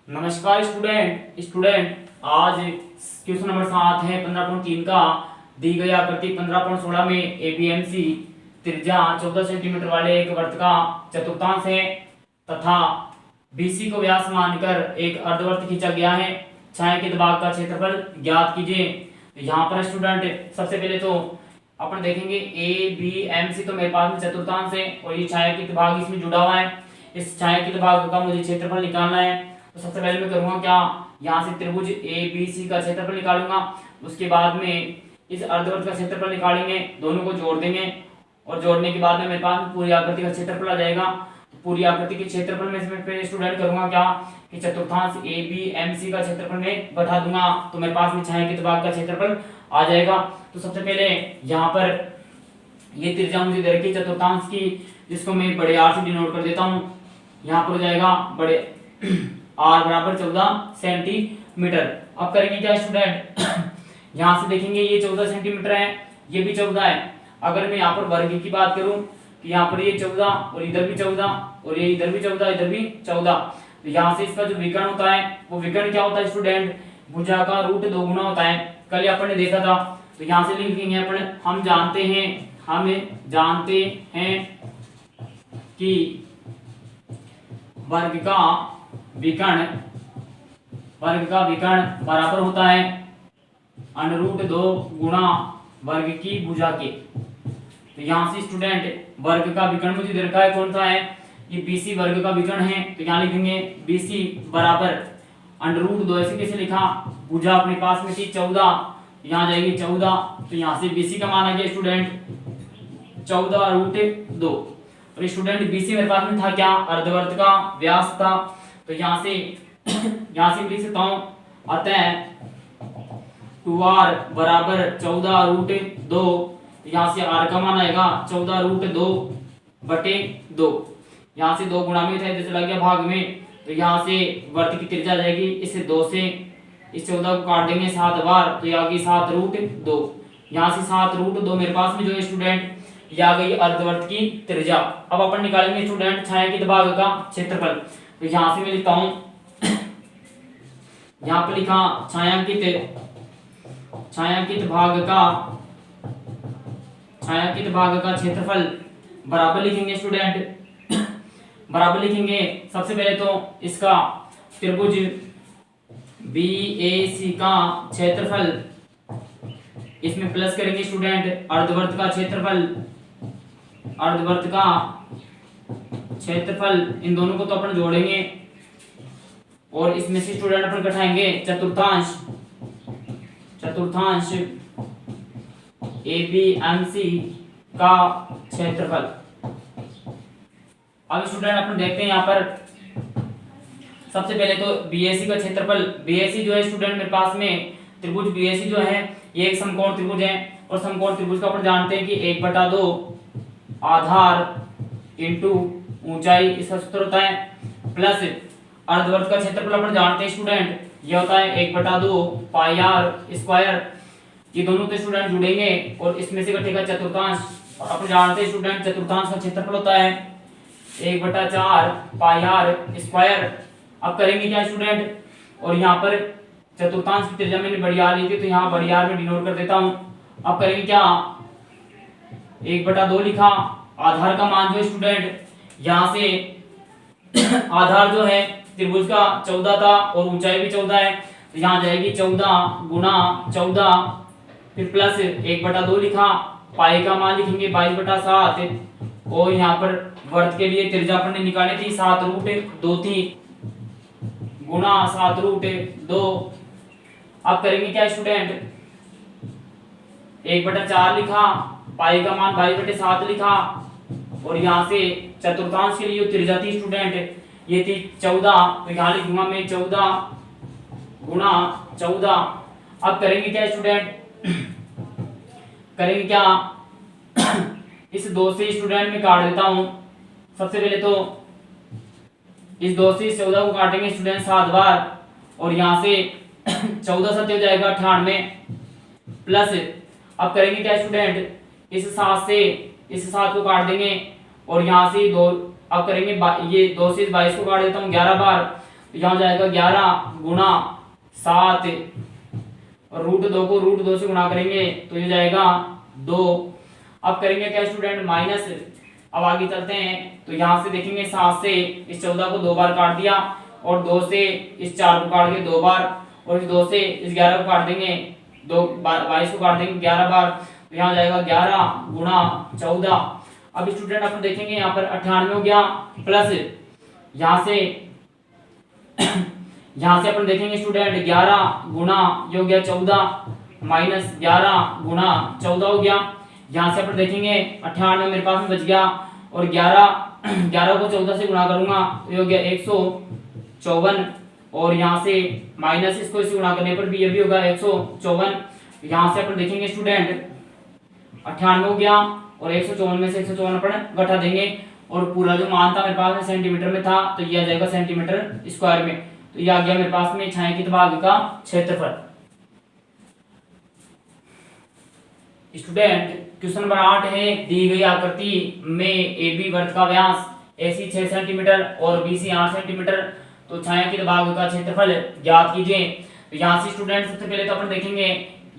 नमस्कार स्टूडेंट आज question number 7 है 15.3 का। दी गई आकृति 15.16 में एबीएमसी त्रिज्या 14 सेंटीमीटर वाले एक वृत्त का चतुर्थांश है तथा बीसी को व्यास मानकर एक अर्धवृत्त खींचा गया है। छायांकित भाग का क्षेत्रफल ज्ञात कीजिए। तो यहाँ पर स्टूडेंट सबसे पहले तो अपन देखेंगे ए बी एम सी, तो मेरे पास में चतुर्थांश है और ये छायांकित भाग इसमें जुड़ा हुआ है। इस छायांकित भाग का मुझे क्षेत्रफल निकालना है। तो सबसे पहले मैं करूंगा क्या, यहाँ से त्रिभुज ए बी सी का क्षेत्रफल निकालूंगा। उसके बाद में इस अर्धवृत्त का क्षेत्रफल निकालेंगे, दोनों को जोड़ देंगे और जोड़ने के बाद में मेरे पास पूरी आकृति का क्षेत्रफल आ जाएगा। तो पूरी आकृति के क्षेत्रफल में इसमें स्टूडेंट करूंगा क्या कि चतुर्थांश ए बी एम सी का क्षेत्रफल में बैठा दूंगा, तो मेरे पास में छायांकित भाग का क्षेत्रफल आ जाएगा। तो सबसे पहले यहाँ पर ये त्रिज्या मुझे दे रखी चतुर्थांश की, जिसको मैं बड़े आर से डिनोट कर देता हूँ। यहाँ पर हो जाएगा बड़े आर बराबर 14 सेंटीमीटर। अब करेंगे क्या स्टूडेंट, यहाँ से देखेंगे ये 14 सेंटीमीटर है, ये भी 14 है। अगर मैं यहाँ पर वर्ग की बात करूं कि यहाँ पर ये 14 और इधर भी 14 और ये इधर भी 14 इधर भी 14, तो यहाँ से इसका जो विकर्ण होता है वो विकर्ण क्या होता है स्टूडेंट, भुजा का रूट 2 गुना होता है। कल अपन ने देखा था। तो यहाँ से लिखेंगे अपन, हम जानते हैं कि वर्ग का विकर्ण बराबर होता है √2 गुणा वर्ग की भुजा के। तो यहाँ से स्टूडेंट वर्ग का विकर्ण मुझे दे रखा है, कौन सा है, ये BC वर्ग का विकर्ण है। तो यहाँ लिखेंगे BC बराबर √2, ऐसे कैसे लिखा, भुजा अपने पास में थी 14, यहाँ जाएगी 14, तो यहाँ से BC का मान आ गया स्टूडेंट 14√2। और स्टूडेंट BC मेरे पास में था क्या, अर्धवृत्त का व्यास था। तो यहाँ से लिख सकता हूँ, अतः 2r बराबर 14√2। यहाँ से r का मान आएगा 14√2/2। यहाँ से 2 गुणा में था, जैसे लग गया भाग में, तो यहाँ से वृत्त की त्रिज्या जाएगी इसे 2 से इस 14 को काट देंगे 7 बार, तो ये आ गई 7√2। यहाँ से 7√2 मेरे पास में जो है स्टूडेंट ये आ गई अर्धवृत्त की त्रिज्या। अब अपन निकालेंगे स्टूडेंट छायांकित भाग का क्षेत्रफल। तो यहाँ से मैं लिखता हूँ, यहाँ पे लिखा छायांकित भाग का क्षेत्रफल बराबर लिखेंगे स्टूडेंट, बराबर लिखेंगे। सबसे पहले तो इसका त्रिभुज BAC का क्षेत्रफल, इसमें प्लस करेंगे स्टूडेंट अर्धवृत्त का क्षेत्रफल, इन दोनों को तो अपन जोड़ेंगे और इसमें से स्टूडेंट अपन घटाएंगे चतुर्थांश ABMC का क्षेत्रफल। अब स्टूडेंट अपन देखते हैं यहाँ पर सबसे पहले तो BAC का क्षेत्रफल। BAC जो है स्टूडेंट मेरे पास में त्रिभुज BAC जो है ये एक समकोण त्रिभुज है, और समकोण त्रिभुज को अपन जानते हैं कि 1/2 आधार इंटू ऊंचाई इसका सूत्र होता है, प्लस अर्धवृत्त का क्षेत्रफल अपन जानते हैं स्टूडेंट ये होता है 1/2 पाई आर स्क्वायर। ये दोनों तो स्टूडेंट जुड़ेंगे और इसमें से घटेगा चतुर्थांश, और अपन जानते हैं स्टूडेंट चतुर्थांश का क्षेत्रफल होता है 1/4 पाई आर स्क्वायर। अब करेंगे क्या स्टूडेंट, और यहाँ पर चतुर्थांश की त्रिज्या मैंने बड़ी आर ली थी, तो यहाँ बड़ी आर में डिनोट कर देता हूँ। अब करेंगे क्या, 1/2 लिखा, आधार का मान जो है स्टूडेंट यहाँ से आधार जो है त्रिभुज का 14 था और ऊंचाई भी 14 है, तो यहाँ जाएगी 14 गुना 14, फिर प्लस 1/2 लिखा, पाई का मान लिखेंगे 22/7, और यहाँ पर वर्त के लिए त्रिज्या अपन ने निकाली थी 7√2 थी, गुणा 7√2। अब करेंगे क्या स्टूडेंट, 1/4 लिखा, पाई का मान 22/7 लिखा, और यहाँ से चतुर्थांश के लिए त्रिज्या थी स्टूडेंट ये थी 14, तो यहाँ लिखूंगा मैं 14 गुणा 14। अब करेंगे क्या स्टूडेंट, करेंगे क्या इस 2 से स्टूडेंट में काट देता हूं। सबसे पहले तो इस 2 से 14 को काटेंगे स्टूडेंट 7 बार, और यहाँ से 14 7 हो जाएगा 98, प्लस अब करेंगे क्या स्टूडेंट, इस 7 से इस 7 को काट देंगे, और यहाँ से 2 अब करेंगे ये 2 से 22 को काट देता हूँ 11 बार, तो यहाँ जाएगा 11 गुणा 7 और √2 को √2 से गुणा करेंगे तो ये जाएगा 2। अब करेंगे क्या स्टूडेंट माइनस, अब आगे चलते हैं तो यहाँ से देखेंगे 7 से इस 14 को 2 बार काट दिया और 2 से इस 4 को काट के 2 बार और इस 2 से इस 11 को काट देंगे 22 को काट देंगे 11 बार, तो यहाँ जाएगा 11 गुणा 14। अब स्टूडेंट अपन देखेंगे यहाँ पर 98 हो गया प्लस यहाँ से अपन देखेंगे स्टूडेंट 11 गुणा ये हो गया 14 माइनस 11 गुणा 14 हो गया। यहाँ से अपन देखेंगे 98 मेरे पास में बच गया और 11 को 14 से गुणा करूंगा तो ये हो गया 154 और यहाँ से माइनस इसको इससे गुणा करने पर भी ये भी होगा 154। यहाँ से अपन देखेंगे स्टूडेंट 98 हो गया और 154 में से 154 अपन घटा देंगे और पूरा जो मान था मेरे पास में सेंटीमीटर में था तो ये आ जाएगा सेंटीमीटर स्क्वायर में, तो ये आ गया मेरे पास में छायांकित भाग का क्षेत्रफल। स्टूडेंट क्वेश्चन नंबर 8 है दी गई आकृति में AB वृत्त का व्यास AC 6 सेंटीमीटर और BC 8 सेंटीमीटर, तो छायांकित भाग का क्षेत्रफल ज्ञात कीजिए। तो यहाँ से स्टूडेंट सबसे पहले तो अपन देखेंगे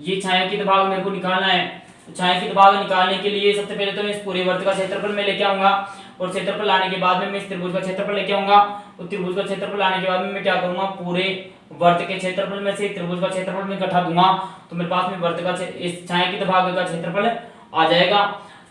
ये छायांकित भाग मेरे को निकालना है, तो छायांकित भाग निकालने के लिए सबसे पहले तो मैं इस पूरे वृत्त का क्षेत्रफल में लेके आऊंगा और क्षेत्रफल लाने के बाद में मैं इस त्रिभुज का क्षेत्रफल लेके आऊंगा और त्रिभुज का क्षेत्रफल लाने के बाद में मैं क्या करूंगा पूरे वृत्त के क्षेत्रफल में से त्रिभुज का क्षेत्रफल में इकट्ठा दूंगा तो मेरे पास में वृत्त का इस छायांकित भाग का क्षेत्रफल आ जाएगा।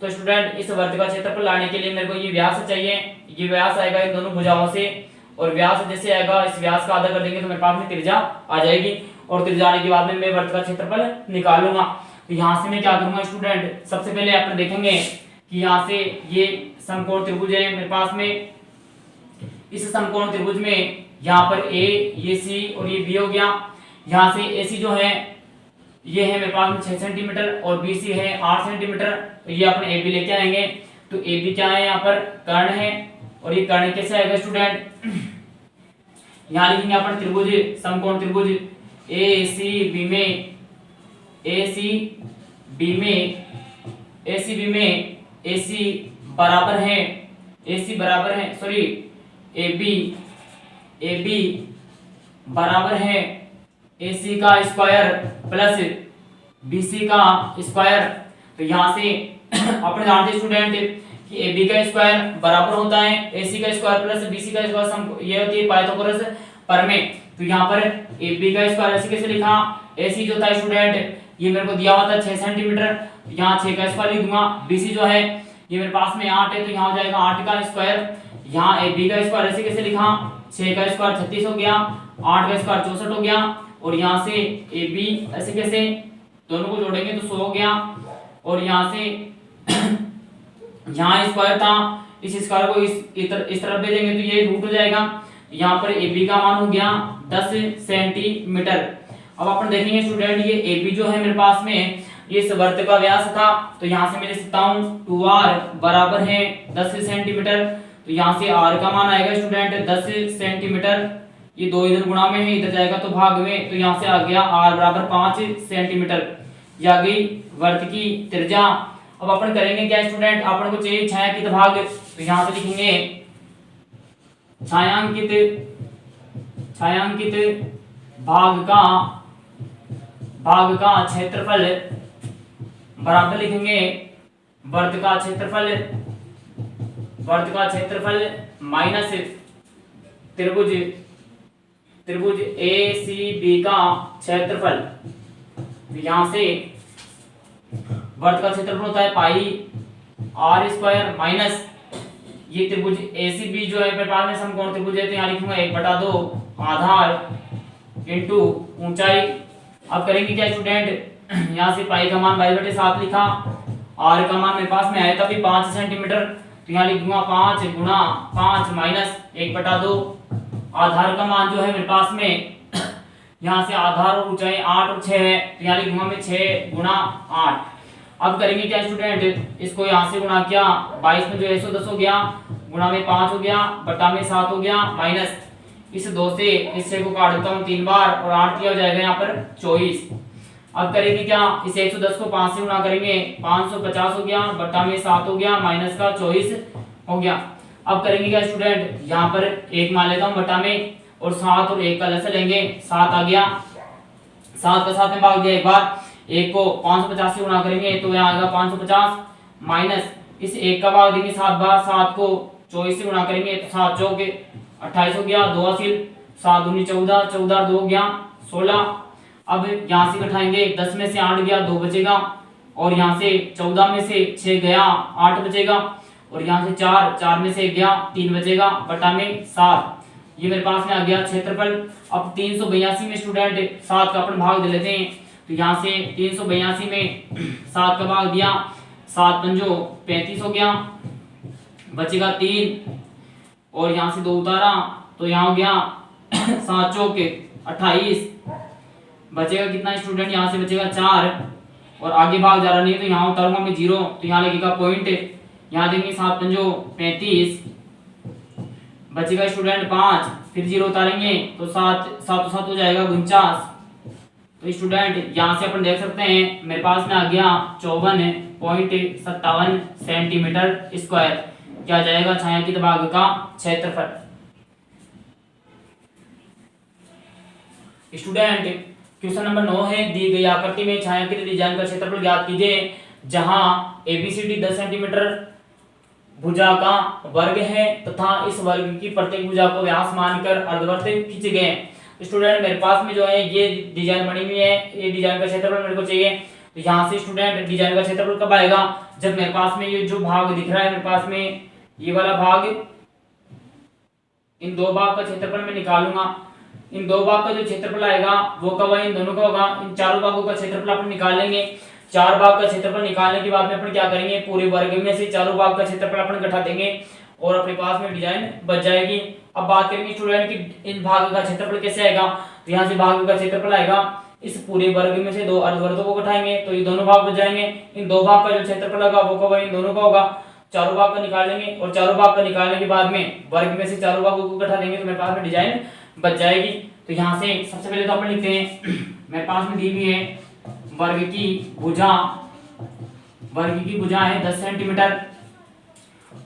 तो स्टूडेंट इस वृत्त का क्षेत्रफल लाने के लिए मेरे को ये व्यास चाहिए, ये व्यास आएगा इन दोनों भुजाओं से और व्यास जैसे आएगा इस व्यास का आधा कर देंगे तो मेरे पास में त्रिज्या आ जाएगी और त्रिज्या आने के बाद में मैं वृत्त का क्षेत्रफल निकालूंगा। तो यहाँ से मैं क्या करूंगा स्टूडेंट सबसे पहले अपन देखेंगे कि यहाँ से ये समकोण त्रिभुज है मेरे पास में, इस समकोण त्रिभुज में यहाँ पर A ये C और ये B हो गया। यहाँ से AC जो है ये है मेरे पास में 6 सेंटीमीटर और BC है 8 सेंटीमीटर, तो ये अपन AB लेके आएंगे। तो AB क्या है यहाँ पर कर्ण है और ये कर्ण कैसे आएगा स्टूडेंट, यहाँ लिखेंगे अपन त्रिभुज समकोण त्रिभुज ACB में AC बराबर है सॉरी AB बराबर है AC का स्क्वायर प्लस BC का स्क्वायर। तो यहाँ से अपन जानते स्टूडेंट कि AB का स्क्वायर बराबर होता है AC का स्क्वायर प्लस BC का स्क्वायर, ये होती है पाइथागोरस प्रमेय। तो यहाँ पर AB का स्क्वायर ऐसे कैसे लिखा, AC जो था स्टूडेंट ये मेरे को दिया हुआ था 6 सेंटीमीटर, यहाँ 6 का स्क्वायर लिख दूंगा। BC जो है ये मेरे पास में 8 है तो यहाँ हो जाएगा 8 का स्क्वायर। यहाँ AB का स्क्वायर ऐसे कैसे लिखा, 6 का स्क्वायर 36 हो गया, 8 का स्क्वायर 64 हो गया और यहाँ से AB ऐसे कैसे दोनों को जोड़ेंगे तो 100 हो गया और यहाँ से यहाँ स्क्वायर था इस स्क्वायर को इस तरफ भेजेंगे तो ये रूट हो जाएगा। यहाँ पर AB का मान हो गया 10 सेंटीमीटर। अब अपन देखेंगे स्टूडेंट ये AB जो है मेरे पास में ये इस वृत्त का व्यास था, तो यहाँ से मैं लिख सकता हूँ 2r बराबर है 10 सेंटीमीटर। तो यहाँ से r का मान आएगा स्टूडेंट 10 सेंटीमीटर, ये दो इधर गुणा में है इधर जाएगा तो भाग में, तो यहाँ से आ गया r बराबर 5 सेंटीमीटर। ये आ गई वृत्त की त्रिज्या। अब अपन करेंगे क्या स्टूडेंट, अपन को चाहिए छायांकित भाग, तो यहाँ से लिखेंगे छायांकित भाग का क्षेत्रफल बराबर लिखेंगे वृत्त का क्षेत्रफल माइनस त्रिभुज ACB का क्षेत्रफल। यहाँ से वृत्त का क्षेत्रफल होता है पाई r स्क्वायर माइनस ये त्रिभुज ACB जो है मेरे पास में समकोण त्रिभुज है तो यहाँ लिखूंगा 1/2 आधार इंटू ऊंचाई। अब करेंगे क्या स्टूडेंट, यहाँ से पाई का मान 22/7 लिखा, r का मान मेरे पास में आया था भी 5 सेंटीमीटर, तो यहाँ लिख दूंगा 5 गुणा 5 माइनस 1/2। आधार का मान जो है मेरे पास में यहाँ से आधार और ऊंचाई 8 और 6 है, तो यहाँ लिख दूंगा मैं 6 गुणा 8। अब करेंगे क्या स्टूडेंट, इसको यहाँ से गुणा किया 22 में जो 110 हो गया, गुणा में 5 हो गया, बटा में 7 हो गया, माइनस इस 2 से इस 6 को काट देता हूँ 3 बार और 8 किया हो जाएगा यहाँ पर 24। अब करेंगे क्या, इस 110 को 5 से गुणा करेंगे 550 हो गया, बटा में 7 हो गया, माइनस का 24 हो गया। अब करेंगे क्या स्टूडेंट, यहाँ पर 1 मान लेता हूँ बटा में, और 7 और 1 का लसा लेंगे, 7 आ गया, 7 का 7 में भाग दिया एक बार, 1 को 550 से गुणा करेंगे तो यहाँ आएगा 550 माइनस इस 1 का भाग देंगे 7 बार, 7 को 24 से गुणा करेंगे तो 7 चौके 28 हो गया, 2 हासिल, 7 दूनी 14, 14 2 गया 16। अब यहाँ से घटाएंगे, 10 में से 8 गया 2 बचेगा, और यहाँ से 14 में से 6 गया 8 बचेगा, और यहाँ से 4 में से 1 गया 3 बचेगा, बटा में 7। ये मेरे पास में आ गया क्षेत्रफल। अब 382 में स्टूडेंट 7 का अपन भाग दे लेते हैं, तो यहाँ से 382 में 7 का भाग दिया, 7 पंजो 35 हो गया, बचेगा 3, और यहाँ से 2 उतारा तो यहाँ हो गया 7 चौके 28, बचेगा कितना स्टूडेंट, यहाँ से बचेगा 4, और आगे भाग जा रहा नहीं तो यहाँ उतारूंगा मैं 0, तो यहाँ लगेगा पॉइंट, यहाँ देंगे 7 पंजो 35, बचेगा स्टूडेंट 5, फिर 0 उतारेंगे तो 7 हो जाएगा 49। तो स्टूडेंट यहाँ से अपन देख सकते हैं मेरे पास में आ गया 54.57 सेंटीमीटर स्क्वायर, क्या जाएगा छायांकित भाग का क्षेत्रफल। स्टूडेंट क्वेश्चन नंबर 9 है, दी गई आकृति में छायांकित डिजाइन का क्षेत्रफल ज्ञात कीजिए, जहां एबीसीडी 10 सेंटीमीटर भुजा का वर्ग है तथा इस वर्ग की प्रत्येक भुजा को व्यास मानकर अर्धवृत्त खींचे गए। स्टूडेंट मेरे पास में जो है ये डिजाइन बनी हुई है, ये डिजाइन का क्षेत्रफल मेरे को चाहिए, तो यहाँ से स्टूडेंट डिजाइन का क्षेत्रफल कब आएगा, जब मेरे पास में ये जो भाग दिख रहा है मेरे पास में ये वाला भाग, इन 2 भाग का क्षेत्रफल मैं निकालूंगा, इन 2 भाग का जो क्षेत्रफल आएगा वो कब इन दोनों का होगा, इन चारों भागों का क्षेत्रफल अपन निकाल लेंगे। 4 भाग का क्षेत्रफल निकालने के बाद में अपन क्या करेंगे, पूरे वर्ग में से चारों भाग का क्षेत्रफल अपन घटा देंगे और अपने पास में डिजाइन बच जाएगी। अब बात करेंगे स्टूडेंट की इन भाग का क्षेत्रफल कैसे आएगा, तो यहाँ से भाग का क्षेत्रफल आएगा, इस पूरे वर्ग में से 2 अर्धवर्गों को घटाएंगे तो ये दोनों भाग बच जाएंगे, इन 2 भाग का जो क्षेत्रफल होगा वो कब इन दोनों का होगा, चारों भाग का निकाल लेंगे, और चारों भाग का निकालने के बाद में वर्ग में से चारों भागों को घटा देंगे तो मेरे पास में डिजाइन बच जाएगी। तो यहाँ से सबसे पहले तो अपन लिखते हैं, मेरे पास में दी हुई है वर्ग की भुजा है 10 सेंटीमीटर,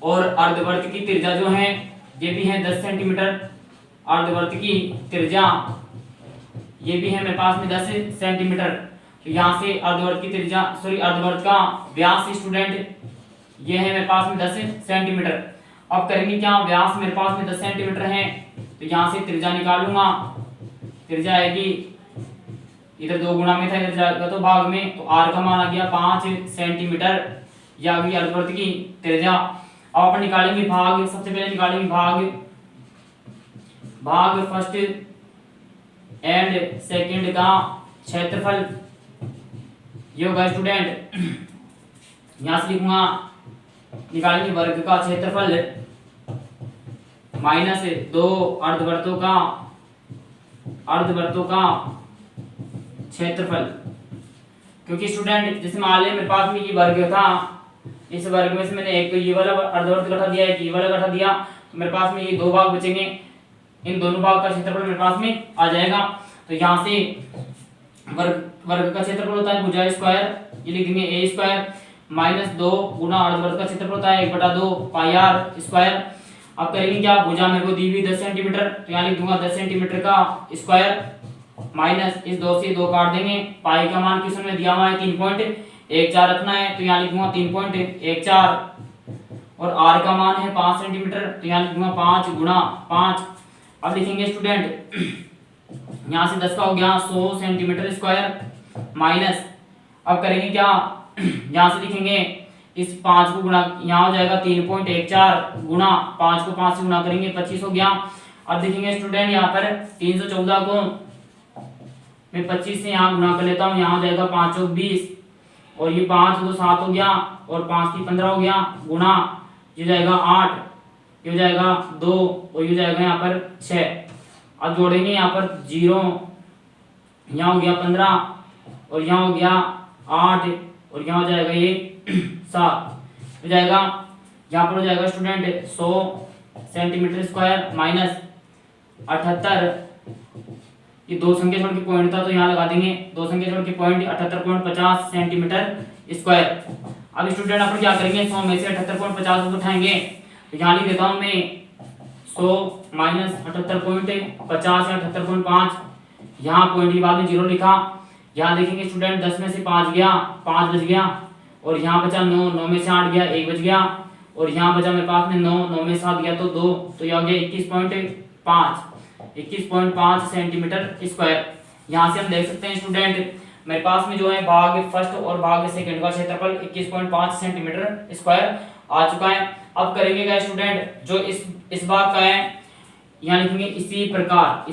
और अर्धवर्त की त्रिज्या जो है ये भी है 10 सेंटीमीटर, अर्धवर्त की त्रिज्या ये भी है मेरे पास में 10 सेंटीमीटर। तो यहाँ से अर्धवर्त की त्रिज्या अर्धवर्त का व्यास स्टूडेंट ये है मेरे पास में 10 सेंटीमीटर। अब करेंगे क्या, व्यास मेरे पास में 10 सेंटीमीटर है तो यहाँ से त्रिज्या निकालूंगा, त्रिज्या आएगी इधर 2 गुना में था इधर जाएगा तो भाग में, तो r का मान आ गया 5 सेंटीमीटर, यह आ गई अर्धवर्त की त्रिज्या। अब अपन निकालेंगे भाग, सबसे पहले निकालेंगे भाग फर्स्ट एंड सेकंड का क्षेत्रफल, ये होगा स्टूडेंट, यहाँ से लिखूंगा निकालेंगे वर्ग का क्षेत्रफल माइनस 2 अर्धवर्तों का क्षेत्रफल, क्योंकि स्टूडेंट जैसे मान लिया मेरे पास में ये वर्ग था, इस वर्ग में से मैंने एक ये वाला अर्धवर्त घटा दिया, एक ये वाला घटा दिया, तो मेरे पास में ये 2 भाग बचेंगे, इन दोनों भाग का क्षेत्रफल मेरे पास में आ जाएगा। तो यहाँ से वर्ग का क्षेत्रफल होता है भुजा स्क्वायर, ये लिख देंगे ए स्क्वायर माइनस 2 गुना अर्धवर्त का क्षेत्रफल होता है 1/2 पाई आर स्क्वायर। अब करेंगे क्या, भुजा मेरे को दी हुई 10 सेंटीमीटर, तो यहाँ लिख दूंगा 10 सेंटीमीटर का स्क्वायर माइनस इस 2 से 2 काट देंगे, पाई का मान क्वेश्चन में दिया हुआ है 3.14 रखना है, तो यहाँ लिखूंगा 3.14, और r का मान है 5 सेंटीमीटर, तो यहाँ लिखूंगा 5 गुना 5। अब लिखेंगे स्टूडेंट यहाँ से 10 का हो गया 100 सेंटीमीटर स्क्वायर माइनस, अब करेंगे क्या, यहाँ से लिखेंगे इस 5 को गुणा, यहाँ हो जाएगा 3.14 गुना 5 को 5 से गुणा करेंगे 25 हो गया। अब देखेंगे स्टूडेंट यहाँ पर 314 को मैं 25 से यहाँ गुणा कर लेता हूँ, यहाँ हो जाएगा 5 और 20, और ये 5 तो 7 हो गया, और 5 की 15 हो गया, गुना ये जाएगा 8, ये हो जाएगा 2, और ये जाएगा यहाँ पर 6। अब जोड़ेंगे यहाँ पर 0, यहाँ हो गया 15, और यहाँ हो गया 8, और यहाँ हो जाएगा ये 7, हो जाएगा यहाँ पर हो जाएगा स्टूडेंट 100 सेंटीमीटर स्क्वायर माइनस 78, ये 2 संख्या छोड़ के पॉइंट था तो यहाँ लगा देंगे 2 संख्या छोड़ के पॉइंट 78.50 सेंटीमीटर स्क्वायर। अब स्टूडेंट अपन क्या करेंगे, 100 में से 78.50 को उठाएंगे, तो यहाँ लिख देता हूँ मैं 100 माइनस 78.50 या 78.5, यहाँ पॉइंट के बाद में 0 लिखा। यहाँ देखेंगे स्टूडेंट 10 में से 5 गया, 5 बच गया, और यहाँ बचा 9, 9 में से 8 गया, 1 बच गया, और यहाँ बचा मेरे पास में 9, 9 में 7 गया तो 2, तो यह हो गया 21.5 सेंटीमीटर स्क्वायर। यहाँ से हम देख सकते हैं स्टूडेंट मेरे पास में जो है भाग फर्स्ट और भाग सेकंड का क्षेत्रफल 21.5 सेंटीमीटर स्क्वायर आ चुका है। अब करेंगे क्या स्टूडेंट, जो इस भाग का है यहाँ लिखेंगे इसी प्रकार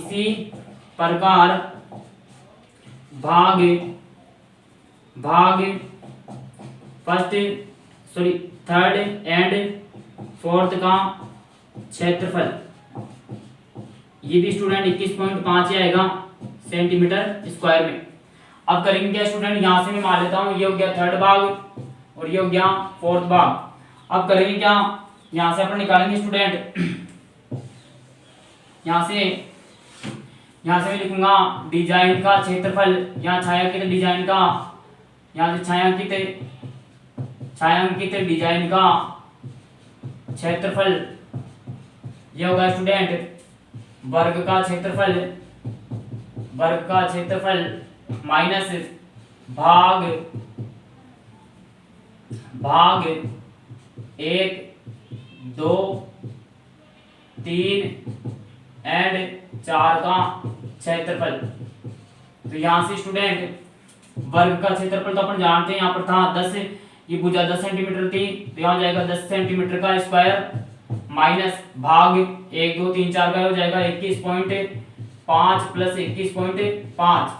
भाग थर्ड एंड फोर्थ का क्षेत्रफल, ये भी स्टूडेंट 21.5 ही आएगा सेंटीमीटर स्क्वायर में। अब करेंगे क्या स्टूडेंट, यहां से मैं मान लेता हूं ये हो गया थर्ड भाग और ये हो गया फोर्थ भाग। अब करेंगे क्या, यहां से अपन निकालेंगे स्टूडेंट, यहां से मैं लिखूंगा डिजाइन का क्षेत्रफल, यहाँ छायांकित डिजाइन का, यहाँ से छायांकित डिजाइन का क्षेत्रफल, ये होगा स्टूडेंट वर्ग का क्षेत्रफल माइनस भाग 1, 2, 3 एंड 4 का क्षेत्रफल। तो यहाँ से स्टूडेंट वर्ग का क्षेत्रफल तो अपन जानते हैं, यहाँ पर था 10, ये भुजा 10 सेंटीमीटर थी, तो यहाँ जाएगा 10 सेंटीमीटर का स्क्वायर माइनस भाग 1, 2, 3, 4 का हो जाएगा 21.5 प्लस 21.5।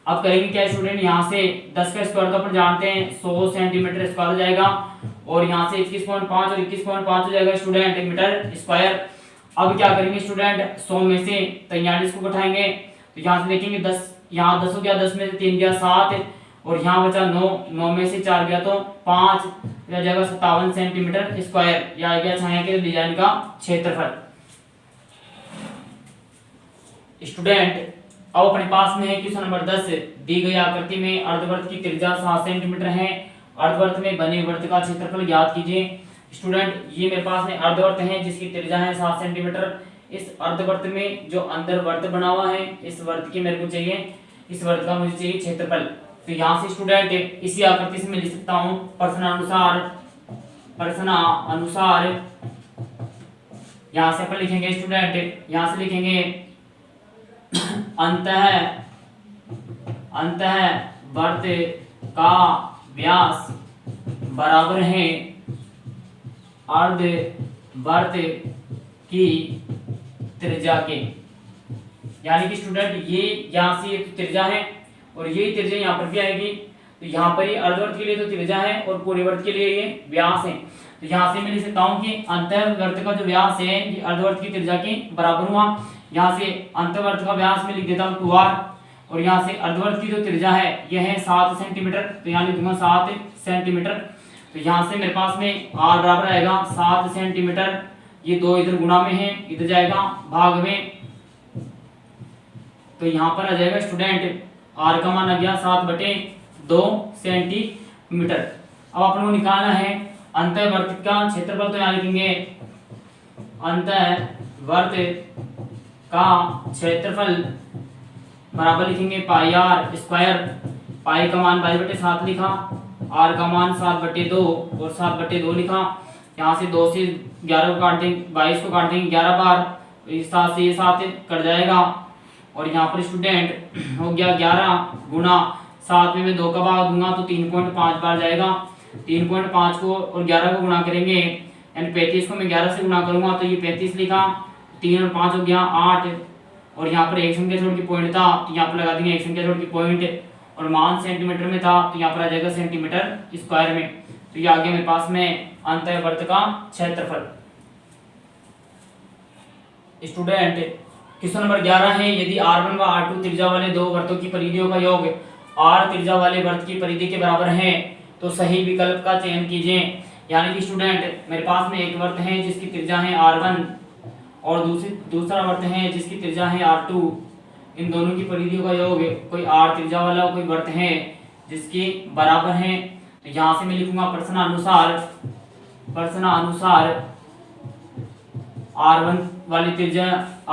अब करेंगे क्या स्टूडेंट, यहाँ से 10 का स्क्वायर तो अपन जानते हैं 100 सेंटीमीटर स्क्वायर हो जाएगा, और यहाँ से 21.5 और 21.5 हो जाएगा स्टूडेंट मीटर स्क्वायर। अब क्या करेंगे स्टूडेंट, 100 में से 43 को घटाएंगे, तो यहाँ से देखेंगे 10, यहाँ 10 हो गया, 10 में से 3 गया 7, और यहाँ बचा 9, 9 में से 4 गया तो 5, यह जाएगा 57 सेंटीमीटर स्क्वायर। यह आ गया छायांकित डिजाइन का क्षेत्रफल। स्टूडेंट अब अपने पास में है क्वेश्चन नंबर 10, दी गई आकृति में अर्धवृत्त की त्रिज्या 7 सेंटीमीटर है, अर्धवृत्त में बने वृत्त का क्षेत्रफल ज्ञात कीजिए। स्टूडेंट ये मेरे पास में अर्धवृत्त है जिसकी त्रिज्या है 7 सेंटीमीटर। इस अर्धवृत्त में जो अंदर वृत्त बना हुआ है, इस वृत्त की मेरे को चाहिए, इस वृत्त का मुझे चाहिए क्षेत्रफल। तो यहाँ से स्टूडेंट इसी आकृति से मैं लिख सकता हूँ प्रश्नानुसार यहाँ से अपन लिखेंगे स्टूडेंट, यहाँ से लिखेंगे अंतः वृत्त का व्यास बराबर है अर्धवृत्त की त्रिज्या के। यानी कि स्टूडेंट ये यहाँ से एक त्रिज्या है और यही त्रिज्या यहाँ पर भी आएगी, तो यहाँ पर ये अर्धवृत्त के लिए तो त्रिज्या है और पूरे वृत्त के लिए ये व्यास है। तो यहाँ से मैं लिख सकता हूँ कि अंतःवृत्त का जो व्यास है ये अर्धवृत्त की त्रिज्या के बराबर हुआ। यहाँ से अंतःवृत्त का व्यास में लिख देता हूँ 2r, और यहाँ से अर्धवृत्त की जो त्रिज्या है यह है 7 सेंटीमीटर, तो यहाँ लिख दूंगा 7 सेंटीमीटर। तो यहाँ से मेरे पास में r बराबर आएगा 7 सेंटीमीटर, ये 2 इधर गुणा में है, इधर जाएगा भाग में, तो यहाँ पर आ जाएगा स्टूडेंट r का मान आ गया 7/2 सेंटीमीटर। अब अपन को निकालना है अंतःवृत्त का क्षेत्रफल, तो यहाँ लिखेंगे अंतःवृत्त का क्षेत्रफल बराबर लिखेंगे पाई r स्क्वायर, पाई का मान 22/7 लिखा, r का मान 7/2 और 7/2 लिखा। यहाँ से 2 से 11 को काट देंगे, 22 को काट देंगे 11 बार, 7 से ये 7 कट जाएगा, और यहाँ पर स्टूडेंट हो गया 11 गुना 7 में मैं 2 का भाग दूंगा तो 3.5 बार जाएगा। 3.5 को और 11 को गुणा करेंगे, यानी 35 को मैं 11 से गुणा करूंगा तो ये 35 लिखा, 3 और 5 हो गया 8, और यहाँ पर एक संख्या छोड़ के पॉइंट था तो यहाँ पर लगा देंगे एक संख्या छोड़ के पॉइंट, और मान सेंटीमीटर में था तो यहाँ पर आ जाएगा सेंटीमीटर स्क्वायर में। तो ये आ गया मेरे पास में अंतःवृत्त का क्षेत्रफल। स्टूडेंट क्वेश्चन नंबर 11 है, यदि r1 व r2 त्रिज्या वाले दो वृत्तों की परिधियों का योग r त्रिज्या वाले वृत्त की परिधि के बराबर है तो सही विकल्प का चयन कीजिए। यानी कि स्टूडेंट मेरे पास में एक वृत्त है जिसकी त्रिज्या है r1 और दूसरा वृत्त है जिसकी त्रिज्या है r2, इन दोनों की परिधियों का योग कोई r त्रिज्या वाला कोई वृत्त है जिसके बराबर है। तो यहाँ से मैं लिखूंगा प्रश्नानुसार R1 वाली त्रिज्या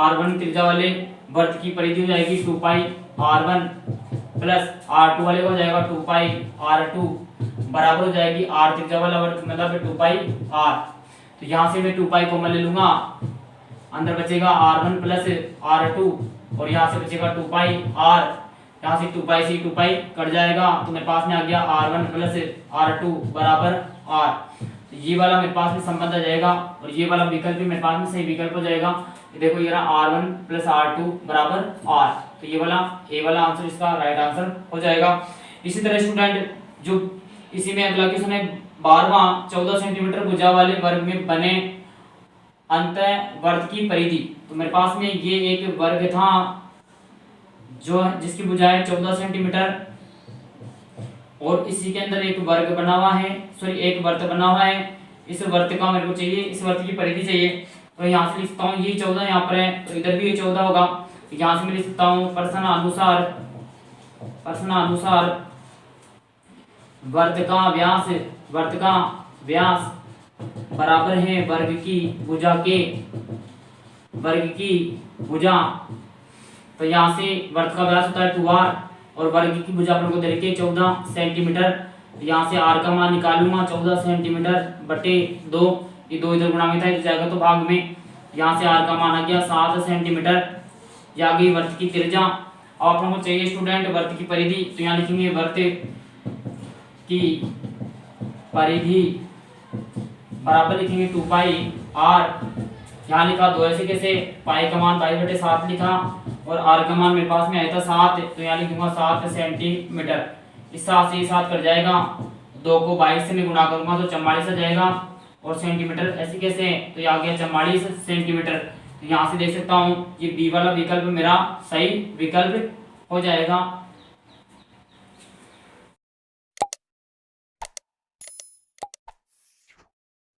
R1 त्रिज्या वाले वर्त की परिधि हो जाएगी 2 पाई R1 प्लस R2 वाले हो जाएगा 2 पाई R2 बराबर हो जाएगी R त्रिज्या वाला वर्त मतलब 2 पाई R। तो यहाँ से मैं 2 पाई कॉमन ले लूंगा, अंदर बचेगा R1 प्लस R2 और यहाँ से बचेगा 2 पाई R। यहाँ से 2 पाई से 2 पाई कट जाएगा तो मेरे पास में आ गया R1 प्लस R2 बराबर R। तो ये वाला मेरे पास में संबंध आ जाएगा और ये वाला विकल्प भी मेरे पास में सही विकल्प हो जाएगा। देखो ये रहा R1 प्लस R2 बराबर R। तो ये वाला ए वाला आंसर इसका राइट आंसर हो जाएगा। इसी तरह स्टूडेंट जो इसी में अगला क्वेश्चन है 12वां 14 सेंटीमीटर भुजा वाले वर्ग में बने अंतःवर्त की परिधि। तो मेरे पास में ये एक वर्ग था जो जिसकी भुजाएं 14 सेंटीमीटर और इसी के अंदर एक वर्ग बना हुआ है, सॉरी एक वर्त बना हुआ है। इस वर्त का मेरे को चाहिए, इस वर्त की परिधि चाहिए। तो यहाँ से लिखता हूँ ये 14 यहाँ पर है तो इधर भी ये 14 होगा। तो यहाँ से मैं लिख सकता हूँ प्रश्नानुसार वर्त का व्यास बराबर है वर्ग की भुजा। तो यहाँ से वर्त का व्यास होता है 2r और वर्ग की भुजा अपन को दे रखी है 14 सेंटीमीटर। तो यहाँ से r का मान निकालूंगा 14 सेंटीमीटर बटे 2, ये 2 इधर गुणा में था जाएगा तो भाग में। यहाँ से r का मान आ गया 7 सेंटीमीटर। ये आ गई वर्त की त्रिज्या। अब अपन को चाहिए स्टूडेंट वर्त की परिधि। तो यहाँ लिखेंगे वर्त की परिधि बराबर लिखेंगे 2 पाई r। यहाँ लिखा 2 ऐसे कैसे, पाई का मान 22/7 लिखा और r का मान मेरे पास में आया था 7। तो यहाँ लिखूंगा 7 सेंटीमीटर। इस 7 से 7 कट जाएगा, 2 को 22 से मैं गुणा करूंगा तो 44 आ जाएगा और सेंटीमीटर ऐसे कैसे, तो ये आ गया 44 सेंटीमीटर। तो यहाँ से देख सकता हूँ ये बी वाला विकल्प मेरा सही विकल्प हो जाएगा।